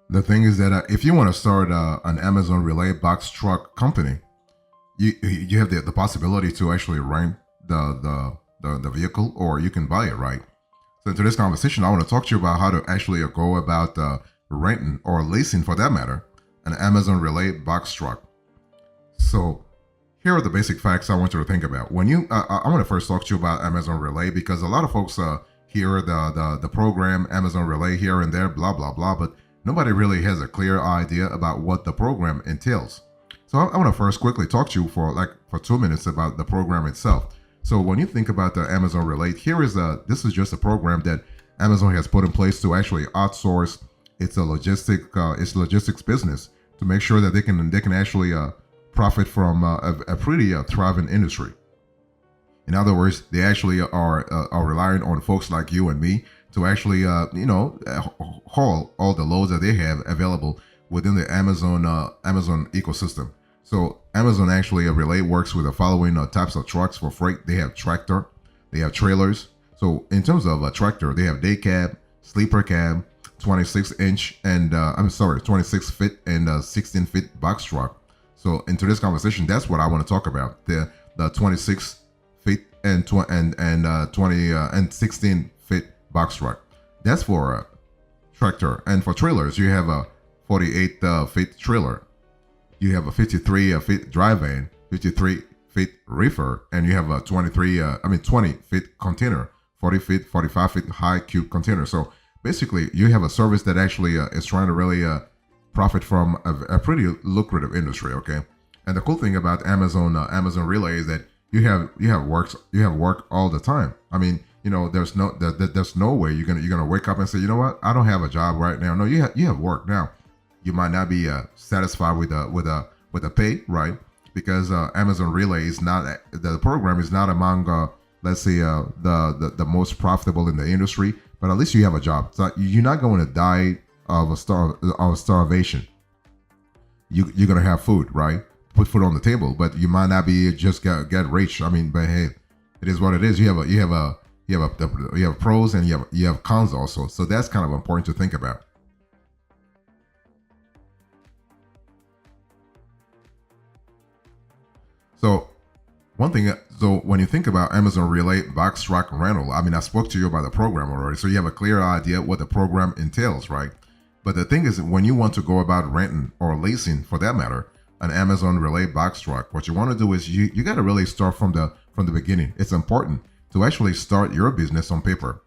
The thing is that if you want to start an Amazon relay box truck company, you have the possibility to actually rent the vehicle, or you can buy it, right? So in today's conversation, I want to talk to you about how to actually go about renting or leasing, for that matter, an Amazon relay box truck. So here are the basic facts I want you to think about. When you, I want to first talk to you about Amazon Relay, because a lot of folks hear the program Amazon Relay here and there, blah blah blah, but nobody really has a clear idea about what the program entails. So I want to first quickly talk to you for 2 minutes about the program itself. So when you think about the Amazon Relay, this is just a program that Amazon has put in place to actually outsource its logistics business, to make sure that they can actually profit from a pretty thriving industry. In other words, they actually are relying on folks like you and me to actually haul all the loads that they have available within the Amazon ecosystem. So Amazon actually Relay works with the following types of trucks for freight. They have tractor, they have trailers. So in terms of a tractor, they have day cab, sleeper cab, 26-inch and 26 feet and 16 feet box truck. So in today's conversation, that's what I want to talk about: the 26 feet and 20 and 16 feet box truck. That's for a tractor. And for trailers, you have a 48 feet trailer, you have a 53 feet dry van, 53 feet reefer, and you have a 20 feet container, 40 feet, 45 feet high cube container. So basically, you have a service that actually is trying to really profit from a pretty lucrative industry. Okay, and the cool thing about Amazon Relay is that you have work all the time. I mean, there's no way you're gonna wake up and say, you know what, I don't have a job right now. No, you have work now. You might not be satisfied with a pay, right? Because Amazon Relay is not, the program is not among let's say the most profitable in the industry, but at least you have a job. So you're not going to die of starvation. You're gonna have food, right? Put food on the table, but you might not be just get rich. I mean, but hey, it is what it is. You have pros and you have cons also. So that's kind of important to think about. So one thing, so when you think about Amazon Relay Box Truck Rental, I mean, I spoke to you about the program already, so you have a clear idea what the program entails, right? But the thing is, when you want to go about renting or leasing, for that matter, an Amazon Relay Box Truck, what you want to do is you got to really start from the beginning. It's important to actually start your business on paper.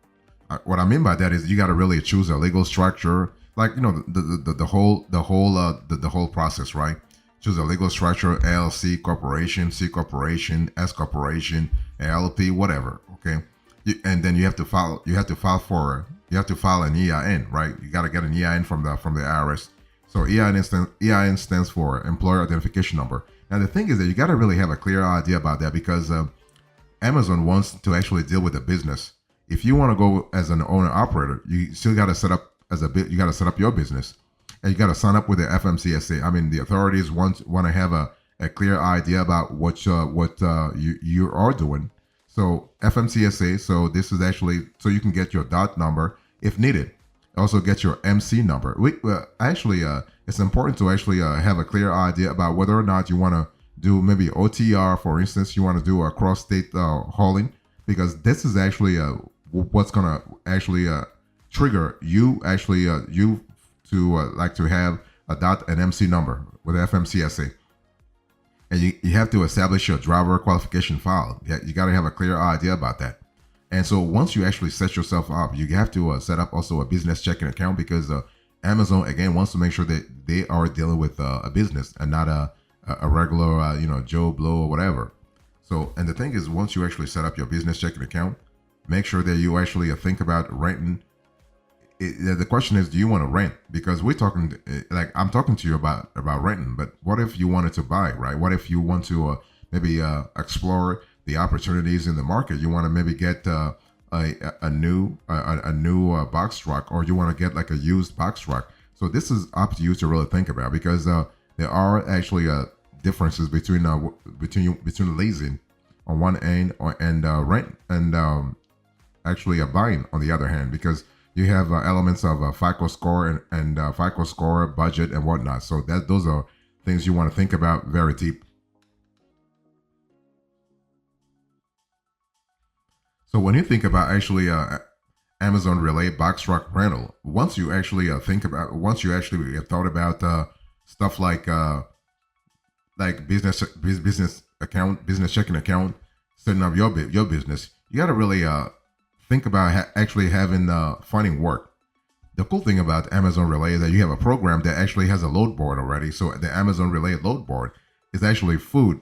What I mean by that is you got to really choose a legal structure, like the whole process, right? Choose a legal structure: LLC, corporation, C corporation, S corporation, LLP, whatever. Okay, and then you have to file an EIN, right? You got to get an EIN from the IRS. So EIN stands for Employer Identification Number. Now the thing is that you got to really have a clear idea about that, because Amazon wants to actually deal with the business. If you want to go as an owner operator, you still got to set up you got to set up your business, and you got to sign up with the FMCSA. I mean, the authorities want to have a clear idea about what you are doing. So FMCSA. So this is actually so you can get your DOT number if needed. Also get your MC number. It's important to actually have a clear idea about whether or not you want to do maybe OTR, for instance. You want to do a cross-state hauling, because this is actually what's gonna actually trigger you to like to have a DOT and MC number with FMCSA. And you have to establish your driver qualification file. You got to have a clear idea about that. And so once you actually set yourself up, you have to set up also a business checking account, because Amazon again wants to make sure that they are dealing with a business and not a regular Joe Blow or whatever. So, and the thing is, once you actually set up your business checking account, make sure that you actually think about renting. The question is, do you want to rent? Because we're talking, like I'm talking to you about renting, but what if you wanted to buy, right? What if you want to maybe explore the opportunities in the market? You want to maybe get a new box truck, or you want to get like a used box truck. So this is up to you to really think about, because there are actually differences between leasing on one end and rent and actually buying on the other hand, because You have elements of FICO score and FICO score budget and whatnot. So that those are things you want to think about very deep. So when you think about actually Amazon Relay box truck rental, once you actually once you actually thought about stuff like business account, business checking account, setting up your business, you got to really think about actually having finding work. The cool thing about Amazon Relay is that you have a program that actually has a load board already. So the Amazon Relay load board is actually full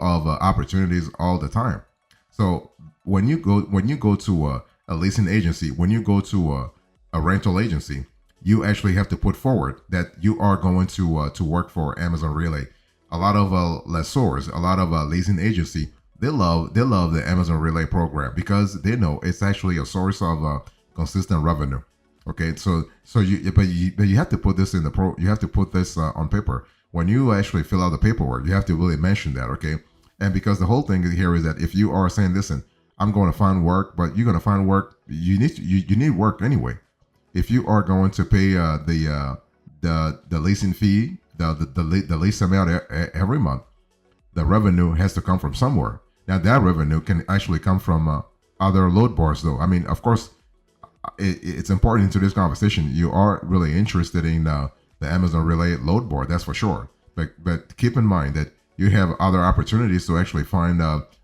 of opportunities all the time. So when you go to a leasing agency, when you go to a rental agency, you actually have to put forward that you are going to work for Amazon Relay. A lot of lessors, a lot of leasing agency, they love the Amazon Relay program because they know it's actually a source of consistent revenue. Okay, so you have to put this in the pro. You have to put this on paper when you actually fill out the paperwork. You have to really mention that. Okay, and because the whole thing here is that if you are saying, listen, I'm going to find work, but you're going to find work, you need work anyway. If you are going to pay the leasing fee, the lease amount every month, the revenue has to come from somewhere. Now that revenue can actually come from other load bars, though. I mean, of course, it's important to this conversation. You are really interested in the Amazon Relay load board, that's for sure. But keep in mind that you have other opportunities to actually find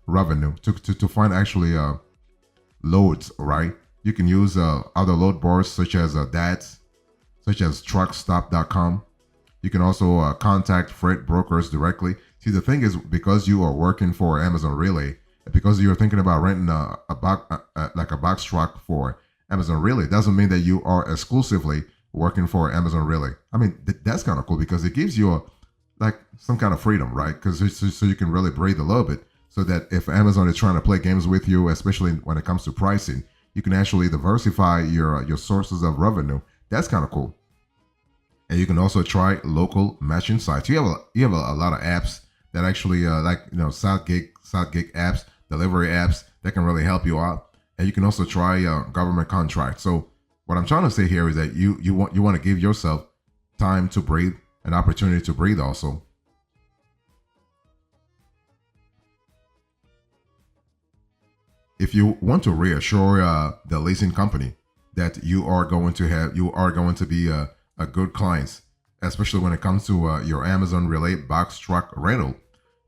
revenue to find actually loads, right? You can use other load boards such as DATS, such as truckstop.com. You can also contact freight brokers directly. See, the thing is, because you are working for Amazon Relay, because you're thinking about renting like a box truck for Amazon Relay, doesn't mean that you are exclusively working for Amazon Relay. I mean, that's kind of cool because it gives you like some kind of freedom, right? Because so you can really breathe a little bit, so that if Amazon is trying to play games with you, especially when it comes to pricing, you can actually diversify your sources of revenue. That's kind of cool. And you can also try local matching sites. You have a lot of apps that actually like side gig apps, delivery apps that can really help you out. And you can also try government contracts. So what I'm trying to say here is that you want to give yourself time to breathe, an opportunity to breathe also. If you want to reassure the leasing company that you are going to be a good client, especially when it comes to your Amazon Relay box truck rental,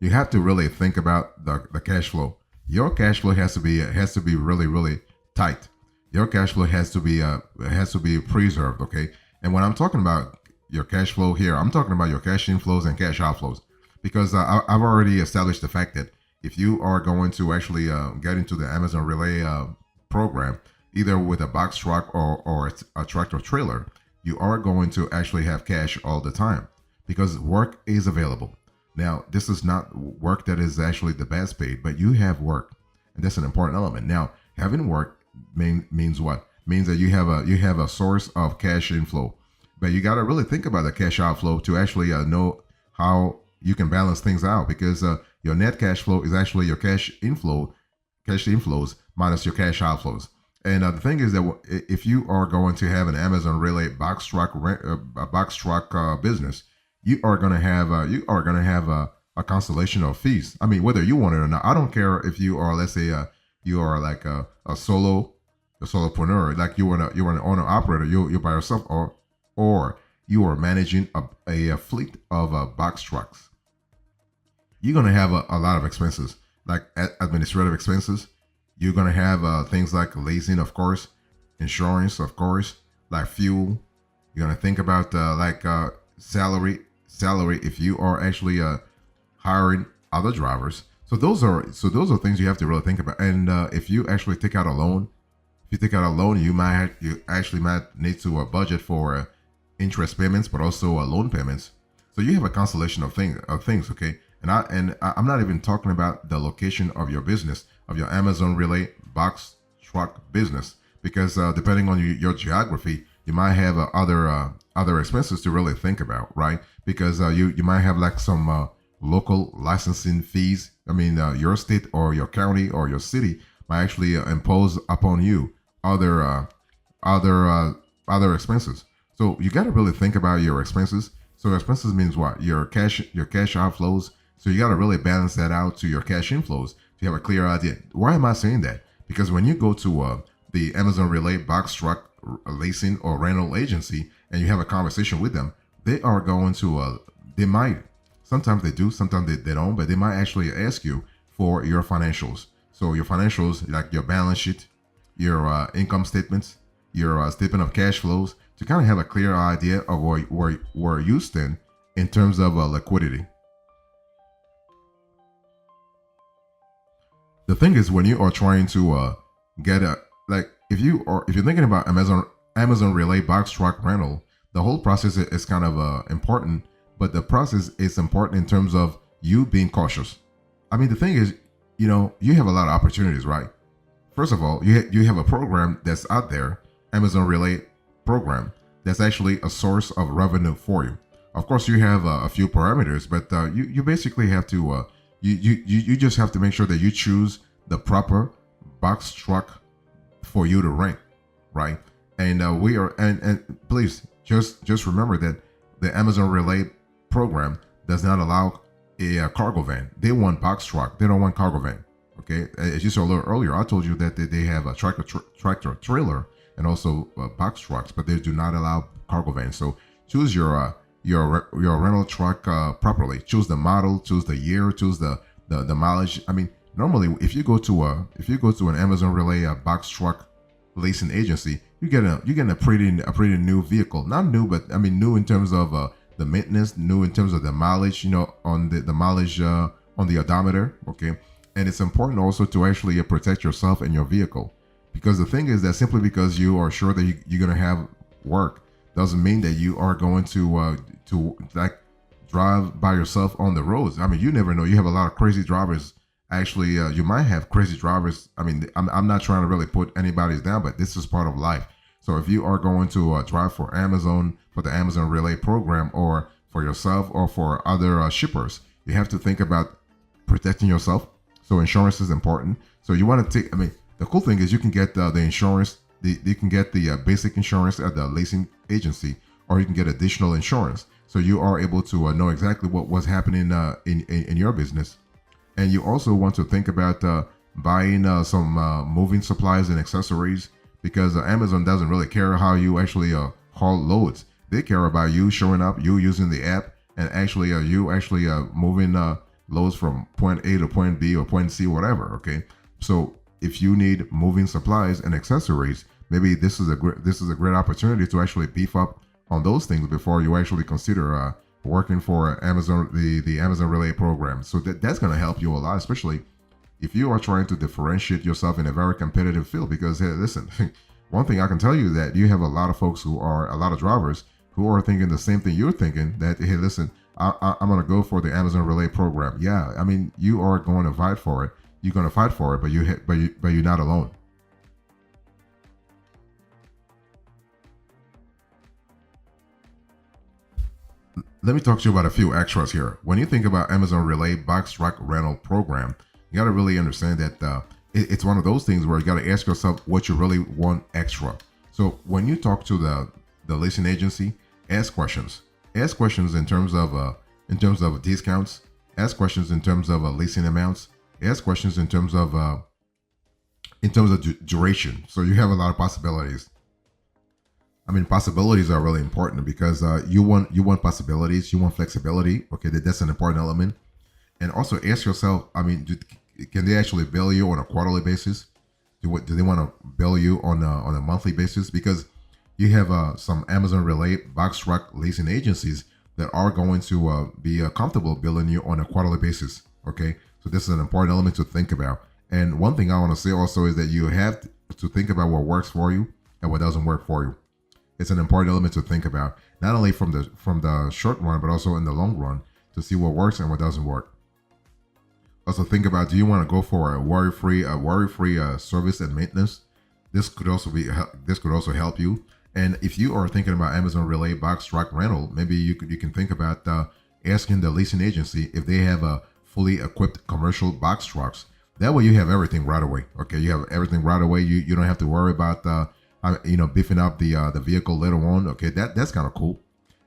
you have to really think about the cash flow. Your cash flow has to be really tight. Your cash flow has to be preserved. Okay, and when I'm talking about your cash flow here, I'm talking about your cash inflows and cash outflows, because I've already established the fact that if you are going to actually get into the Amazon Relay program, either with a box truck or a tractor trailer, you are going to actually have cash all the time because work is available. Now, this is not work that is actually the best paid, but you have work, and that's an important element. Now, having work means what? Means that you have a source of cash inflow, but you got to really think about the cash outflow to actually know how you can balance things out, because your net cash flow is actually your cash inflows minus your cash outflows. And the thing is that if you are going to have an Amazon Relay box truck business, you are going to have a constellation of fees. I mean, whether you want it or not, I don't care if you are, let's say, you are like a solopreneur, like you are an owner operator, you're by yourself, or you are managing a fleet of box trucks. You're going to have a lot of expenses, like administrative expenses. You're going to have things like leasing, of course, insurance, of course, like fuel. You're going to think about salary if you are actually hiring other drivers. So those are things you have to really think about. And if you actually take out a loan, you actually might need to budget for interest payments, but also loan payments. So you have a constellation of things, okay? And I'm not even talking about the location of your business, of your Amazon Relay box truck business, because depending on your geography, you might have other expenses to really think about, right? Because you might have like some local licensing fees. I mean, your state or your county or your city might actually impose upon you other other other expenses. So you got to really think about your expenses. So expenses means what? Your cash outflows. So you got to really balance that out to your cash inflows to have a clear idea. Why am I saying that? Because when you go to the Amazon Relay box truck leasing or rental agency and you have a conversation with them, they are going to they might, sometimes they do, sometimes they don't, but they might actually ask you for your financials. So your financials, like your balance sheet, your income statements, your statement of cash flows, to kind of have a clear idea of where you stand in terms of liquidity. The thing is, when you are trying to get a, like, if you're thinking about Amazon Relay box truck rental, the whole process is kind of important, but the process is important in terms of you being cautious. I mean, the thing is, you have a lot of opportunities, right? First of all, you have a program that's out there, Amazon Relay program, that's actually a source of revenue for you. Of course, you have a few parameters, but you basically have to you just have to make sure that you choose the proper box truck for you to rent, right? And we are and please just remember that the Amazon Relay program does not allow a cargo van. They want box truck. They don't want cargo van. Okay, as you saw a little earlier, I told you that they have a tractor trailer and also box trucks, but they do not allow cargo vans. So choose your rental truck properly. Choose the model, choose the year, choose the mileage. I mean, normally if you go to an Amazon Relay box truck leasing agency, you get a pretty new vehicle. Not new, but I mean new in terms of the maintenance, new in terms of the mileage. On the mileage on the odometer. Okay. And it's important also to actually protect yourself and your vehicle, because the thing is that simply because you are sure that you're going to have work doesn't mean that you are going to like drive by yourself on the roads. I mean, you never know. You have a lot of crazy drivers. Actually, you might have crazy drivers. I mean, I'm not trying to really put anybody's down, but this is part of life. So if you are going to drive for the Amazon Relay program, or for yourself or for other shippers, you have to think about protecting yourself. So insurance is important. So you want to take, I mean, the cool thing is you can get the insurance, you can get the basic insurance at the leasing agency, or you can get additional insurance. So you are able to know exactly what's happening in your business. And you also want to think about buying some moving supplies and accessories, because Amazon doesn't really care how you actually haul loads. They care about you showing up, you using the app, and actually you actually moving loads from point A to point B or point C, whatever. Okay, so if you need moving supplies and accessories, maybe this is a great opportunity to actually beef up on those things before you actually consider working for Amazon, the Amazon Relay program. So that's going to help you a lot, especially if you are trying to differentiate yourself in a very competitive field. Because hey, listen, one thing I can tell you that you have a lot of folks a lot of drivers who are thinking the same thing you're thinking, that hey, listen, I'm going to go for the Amazon Relay program. Yeah, I mean, you are going to fight for it. You're going to fight for it, but you're not alone. Let me talk to you about a few extras here. When you think about Amazon Relay box truck rental program, you got to really understand that it's one of those things where you got to ask yourself what you really want extra. So when you talk to the leasing agency, ask questions. Ask questions in terms of discounts. Ask questions in terms of leasing amounts. Ask questions in terms of duration. So you have a lot of possibilities. I mean, possibilities are really important because you want possibilities, you want flexibility. Okay, that's an important element. And also ask yourself, I mean, can they actually bill you on a quarterly basis? Do they want to bill you on a monthly basis? Because you have some Amazon Relay box truck leasing agencies that are going to be comfortable billing you on a quarterly basis. Okay, so this is an important element to think about. And one thing I want to say also is that you have to think about what works for you and what doesn't work for you. It's an important element to think about, not only from the short run, but also in the long run, to see what works and what doesn't work. Also think about, do you want to go for a worry-free service and maintenance? This could also help you. And if you are thinking about Amazon Relay box truck rental, maybe you can think about asking the leasing agency if they have a fully equipped commercial box trucks. That way you have everything right away. Okay, you have everything right away. You don't have to worry about beefing up the vehicle later on. Okay, that's kind of cool.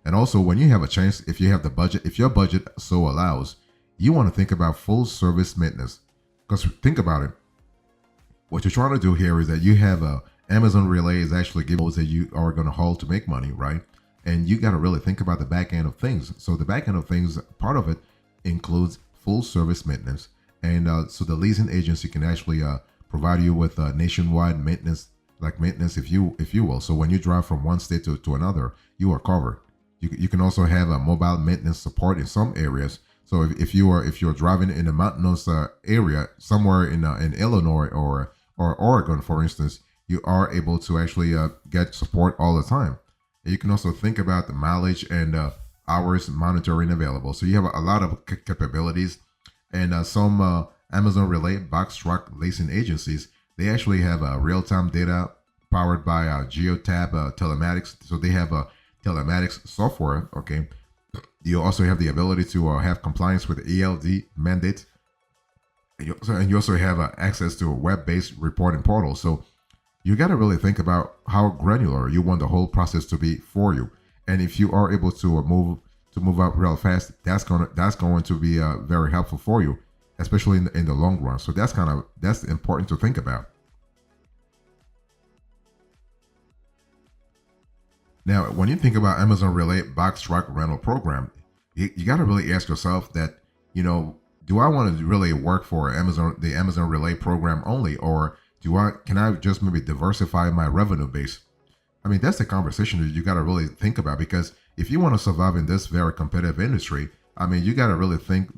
And also, when you have a chance, if you have the budget, if your budget so allows, you want to think about full service maintenance. Because think about it, what you're trying to do here is that you have a Amazon Relay is actually giving those that you are going to haul to make money, right? And you got to really think about the back end of things. So the back end of things, part of it includes full service maintenance, and so the leasing agency can actually provide you with nationwide maintenance, like maintenance, if you will. So when you drive from one state to another, you are covered. You can also have a mobile maintenance support in some areas. So if you're driving in a mountainous area somewhere in Illinois or Oregon, for instance, you are able to actually get support all the time. And you can also think about the mileage and hours monitoring available. So you have a lot of capabilities, and some Amazon Relay box truck leasing agencies, they actually have real-time data powered by Geotab telematics. So they have a telematics software. Okay, you also have the ability to have compliance with ELD mandates, and you also have access to a web-based reporting portal. So you got to really think about how granular you want the whole process to be for you. And if you are able to move up real fast, that's going to be very helpful for you, especially in the long run. So that's important to think about. Now, when you think about Amazon Relay box truck rental program, you got to really ask yourself that, do I want to really work for the Amazon Relay program only, or can I just maybe diversify my revenue base? I mean, that's the conversation that you got to really think about, because if you want to survive in this very competitive industry, I mean, you got to really think,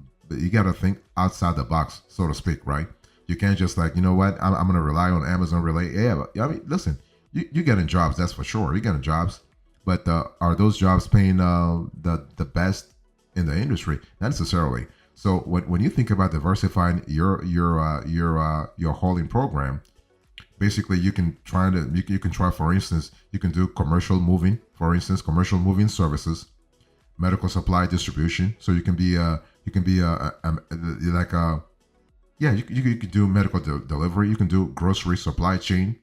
outside the box, so to speak, right? You can't just like, you know what, I'm going to rely on Amazon Relay. Yeah, but, I mean, listen, you're getting jobs, that's for sure. You're getting jobs, but are those jobs paying the best in the industry? Not necessarily. So when you think about diversifying your hauling program, basically you can try, for instance, you can do commercial moving, for instance, commercial moving services, medical supply distribution. So you can be like you can do medical delivery. You can do grocery supply chain.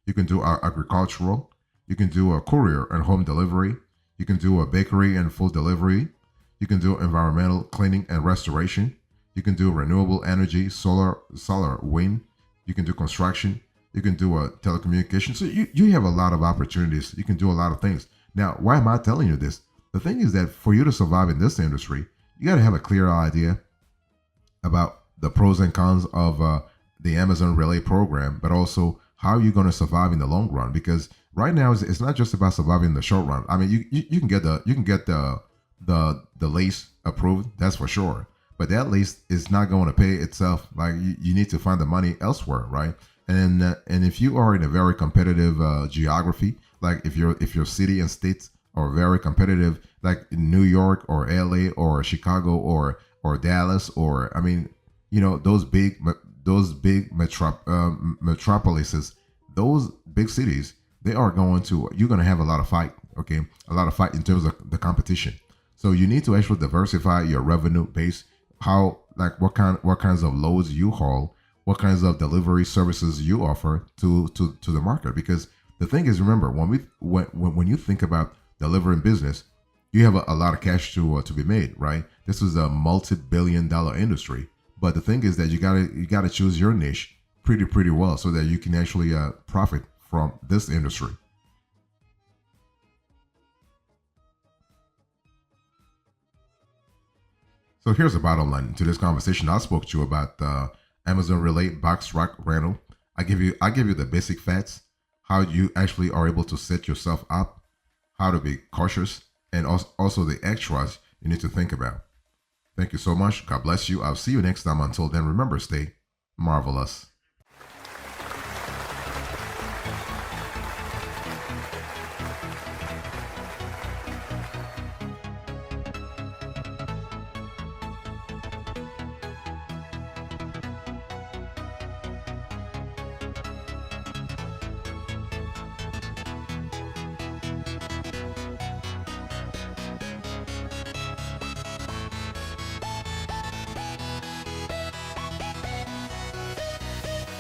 You can do agricultural. You can do a courier and home delivery. You can do a bakery and food delivery. You can do environmental cleaning and restoration. You can do renewable energy, solar, wind. You can do construction. You can do a telecommunication. So you have a lot of opportunities. You can do a lot of things. Now, why am I telling you this? The thing is that for you to survive in this industry, you got to have a clear idea about the pros and cons of the Amazon Relay program, but also how you're going to survive in the long run. Because right now, it's not just about surviving in the short run. I mean, you can get the lease approved, that's for sure. But that lease is not going to pay itself. Like you need to find the money elsewhere, right? And if you are in a very competitive geography, like if your city and states are very competitive, like in New York or LA or Chicago or Dallas, or I mean, those big metropolises, those big cities, you're going to have a lot of fight. Okay, a lot of fight in terms of the competition. So you need to actually diversify your revenue base. What kinds of loads you haul, what kinds of delivery services you offer to the market. Because the thing is, remember, when you think about delivering business, you have a lot of cash to be made, right? This is a multi-billion-dollar industry. But the thing is that you gotta choose your niche pretty well so that you can actually profit from this industry. So here's the bottom line to this conversation. I spoke to you about Amazon Relay box truck rental. I give you the basic facts, how you actually are able to set yourself up, how to be cautious, and also the extras you need to think about. Thank you so much. God bless you. I'll see you next time. Until then, remember, stay marvelous.